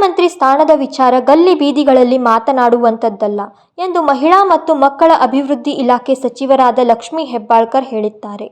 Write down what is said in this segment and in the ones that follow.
ಮುಖ್ಯಮಂತ್ರಿ ಸ್ಥಾನದ ವಿಚಾರ ಗಲ್ಲಿ ಬೀದಿಗಳಲ್ಲಿ ಮಾತನಾಡುವಂಥದ್ದಲ್ಲ ಎಂದು ಮಹಿಳಾ ಮತ್ತು ಮಕ್ಕಳ ಅಭಿವೃದ್ಧಿ ಇಲಾಖೆ ಸಚಿವರಾದ ಲಕ್ಷ್ಮೀ ಹೆಬ್ಬಾಳ್ಕರ್ ಹೇಳಿದ್ದಾರೆ.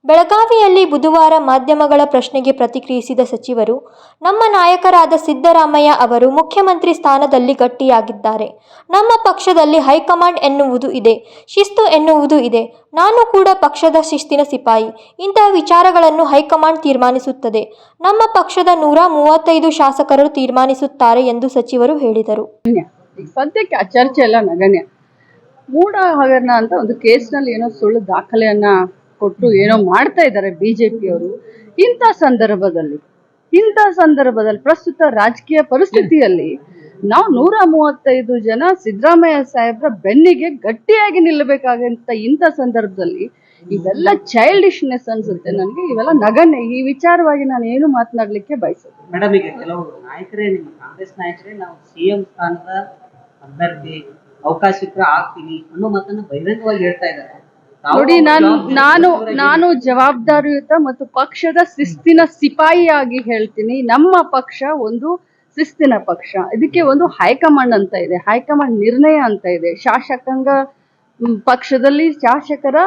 ಬೆಳಗಾವಿಯಲ್ಲಿ ಬುಧವಾರ ಮಾಧ್ಯಮಗಳ ಪ್ರಶ್ನೆಗೆ ಪ್ರತಿಕ್ರಿಯಿಸಿದ ಸಚಿವರು, ನಮ್ಮ ನಾಯಕರಾದ ಸಿದ್ದರಾಮಯ್ಯ ಅವರು ಮುಖ್ಯಮಂತ್ರಿ ಸ್ಥಾನದಲ್ಲಿ ಗಟ್ಟಿಯಾಗಿದ್ದಾರೆ. ನಮ್ಮ ಪಕ್ಷದಲ್ಲಿ ಹೈಕಮಾಂಡ್ ಎನ್ನುವುದು ಇದೆ, ಶಿಸ್ತು ಎನ್ನುವುದು ಇದೆ. ನಾನು ಕೂಡ ಪಕ್ಷದ ಶಿಸ್ತಿನ ಸಿಪಾಯಿ. ಇಂತಹ ವಿಚಾರಗಳನ್ನು ಹೈಕಮಾಂಡ್ ತೀರ್ಮಾನಿಸುತ್ತದೆ. ನಮ್ಮ ಪಕ್ಷದ 135 ಶಾಸಕರು ತೀರ್ಮಾನಿಸುತ್ತಾರೆ ಎಂದು ಸಚಿವರು ಹೇಳಿದರು. ಸದ್ಯಕ್ಕೆ ಆ ಚರ್ಚೆ ಎಲ್ಲ ನಗಣ್ಯ. ಮೂಢ ಹಗರಣ ಅಂತ ಒಂದು ಕೇಸ್ನಲ್ಲಿ ಏನೋ ಸುಳ್ಳು ದಾಖಲೆಯನ್ನ ಕೊಟ್ಟು ಏನೋ ಮಾಡ್ತಾ ಇದ್ದಾರೆ ಬಿಜೆಪಿಯವರು. ಇಂಥ ಸಂದರ್ಭದಲ್ಲಿ ಪ್ರಸ್ತುತ ರಾಜಕೀಯ ಪರಿಸ್ಥಿತಿಯಲ್ಲಿ ನಾವು 135 ಜನ ಸಿದ್ದರಾಮಯ್ಯ ಸಾಹೇಬ್ರ ಬೆನ್ನಿಗೆ ಗಟ್ಟಿಯಾಗಿ ನಿಲ್ಲಬೇಕಾಗಂತ ಇಂಥ ಸಂದರ್ಭದಲ್ಲಿ ಇವೆಲ್ಲ ಚೈಲ್ಡಿಶ್ನೆಸ್ ಅನ್ಸುತ್ತೆ ನನಗೆ. ಇವೆಲ್ಲ ನಗಣ್ಯ. ಈ ವಿಚಾರವಾಗಿ ನಾನು ಏನು ಮಾತನಾಡ್ಲಿಕ್ಕೆ ಬಯಸುತ್ತೆ. ಮೇಡಮ್, ಈಗ ಕೆಲವು ನಾಯಕರೇ, ನಿಮ್ಮ ಕಾಂಗ್ರೆಸ್ ನಾಯಕರೇ, ನಾವು ಸಿಎಂ ಸ್ಥಾನದ ಅಭ್ಯರ್ಥಿ ಅವಕಾಶ ಸಿಕ್ಕರೆ ಆಗ್ತೀನಿ ಅನ್ನೋ ಮಾತನ್ನ ಬಹಿರಂಗವಾಗಿ ಹೇಳ್ತಾ ಇದ್ದಾರೆ. ನೋಡಿ, ನಾನು ಜವಾಬ್ದಾರಿಯುತ ಮತ್ತು ಪಕ್ಷದ ಶಿಸ್ತಿನ ಸಿಪಾಯಿಯಾಗಿ ಹೇಳ್ತೀನಿ. ನಮ್ಮ ಪಕ್ಷ ಒಂದು ಶಿಸ್ತಿನ ಪಕ್ಷ. ಇದಕ್ಕೆ ಒಂದು ಹೈಕಮಾಂಡ್ ಅಂತ ಇದೆ, ಹೈಕಮಾಂಡ್ ನಿರ್ಣಯ ಅಂತ ಇದೆ, ಶಾಸಕಾಂಗ ಪಕ್ಷದಲ್ಲಿ ಶಾಸಕರ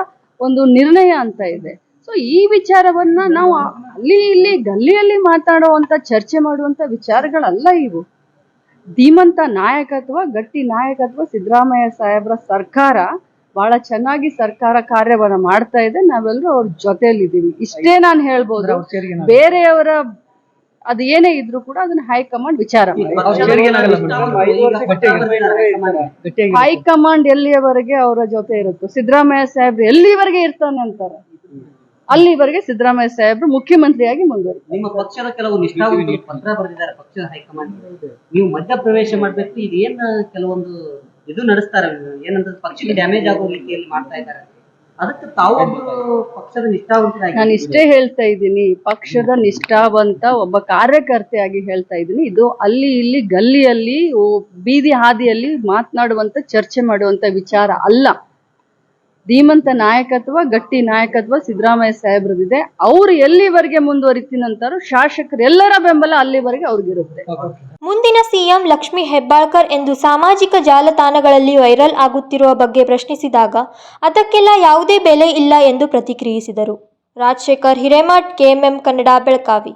ಒಂದು ನಿರ್ಣಯ ಅಂತ ಇದೆ. ಸೊ ಈ ವಿಚಾರವನ್ನ ನಾವು ಅಲ್ಲಿ ಇಲ್ಲಿ ಗಲ್ಲಿಯಲ್ಲಿ ಮಾತಾಡುವಂತ ಚರ್ಚೆ ಮಾಡುವಂತ ವಿಚಾರಗಳಲ್ಲ ಇವು. ಧೀಮಂತ ನಾಯಕತ್ವ, ಗಟ್ಟಿ ನಾಯಕತ್ವ ಸಿದ್ದರಾಮಯ್ಯ ಸಾಹೇಬ್ರ ಸರ್ಕಾರ ಬಹಳ ಚೆನ್ನಾಗಿ ಸರ್ಕಾರ ಕಾರ್ಯವನ್ನ ಮಾಡ್ತಾ ಇದೆ. ನಾವೆಲ್ಲರೂ ಅವ್ರ ಜೊತೆಯಲ್ಲಿದ್ದೀವಿ. ಇಷ್ಟೇ ನಾನು ಹೇಳ್ಬೋದು. ಬೇರೆಯವರ ಅದು ಏನೇ ಇದ್ರು ಕೂಡ ಅದನ್ನ ಹೈಕಮಾಂಡ್ ವಿಚಾರ ಹೈಕಮಾಂಡ್ ಎಲ್ಲಿಯವರೆಗೆ ಅವರ ಜೊತೆ ಇರುತ್ತೋ, ಸಿದ್ದರಾಮಯ್ಯ ಸಾಹೇಬ್ರು ಎಲ್ಲಿವರೆಗೆ ಇರ್ತಾನೆ ಅಂತಾರೆ ಅಲ್ಲಿವರೆಗೆ ಸಿದ್ದರಾಮಯ್ಯ ಸಾಹೇಬ್ರು ಮುಖ್ಯಮಂತ್ರಿಯಾಗಿ ಮುಂದುವರಿತಾರೆ. ನಿಮ್ಮ ಪಕ್ಷದ ಕೆಲವು ನಿಷ್ಠಾವಂತರು ಪತ್ರ ಬರೆದಿದ್ದಾರೆ ಪಕ್ಷದ ಹೈಕಮಾಂಡ್, ನೀವು ಮಧ್ಯಪ್ರವೇಶ ಮಾಡ್ಬೇಕು, ಇದೇನ್ ಕೆಲವೊಂದು ಇದು ನಡೆಸ್ತಾರೆ, ಏನಂತ ಪಕ್ಷಕ್ಕೆ ಡ್ಯಾಮೇಜ್ ಆಗೋ ರೀತಿಯಲ್ಲಿ ಮಾಡ್ತಾ ಇದ್ದಾರೆ. ಅದಕ್ಕೆ ತಾವು ಪಕ್ಷದ ನಿಷ್ಠಾವಂತರಾಗಿ, ನಾನು ಇಷ್ಟೇ ಹೇಳ್ತಾ ಇದ್ದೀನಿ, ಪಕ್ಷದ ನಿಷ್ಠಾವಂತ ಒಬ್ಬ ಕಾರ್ಯಕರ್ತೆಯಾಗಿ ಹೇಳ್ತಾ ಇದ್ದೀನಿ. ಇದು ಅಲ್ಲಿ ಇಲ್ಲಿ ಗಲ್ಲಿಯಲ್ಲಿ ಬೀದಿ ಹಾದಿಯಲ್ಲಿ ಮಾತನಾಡುವಂತ ಚರ್ಚೆ ಮಾಡುವಂತ ವಿಚಾರ ಅಲ್ಲ. ಧೀಮಂತ ನಾಯಕತ್ವ, ಗಟ್ಟಿ ನಾಯಕತ್ವ ಸಿದ್ದರಾಮಯ್ಯ ಸಾಹೇಬ್ರದಿದೆ. ಅವ್ರು ಎಲ್ಲಿವರೆಗೆ ಮುಂದುವರಿತೀನಂತಾರೋ ಶಾಸಕರು ಎಲ್ಲರ ಬೆಂಬಲ ಅಲ್ಲಿವರೆಗೆ ಅವ್ರಿಗಿರುತ್ತೆ. ಮುಂದಿನ ಸಿಎಂ ಲಕ್ಷ್ಮೀ ಹೆಬ್ಬಾಳ್ಕರ್ ಎಂದು ಸಾಮಾಜಿಕ ಜಾಲತಾಣಗಳಲ್ಲಿ ವೈರಲ್ ಆಗುತ್ತಿರುವ ಬಗ್ಗೆ ಪ್ರಶ್ನಿಸಿದಾಗ ಅದಕ್ಕೆಲ್ಲ ಯಾವುದೇ ಬೆಲೆ ಇಲ್ಲ ಎಂದು ಪ್ರತಿಕ್ರಿಯಿಸಿದರು. ರಾಜಶೇಖರ್ ಹಿರೇಮಠ್, KMM ಕನ್ನಡ, ಬೆಳಗಾವಿ.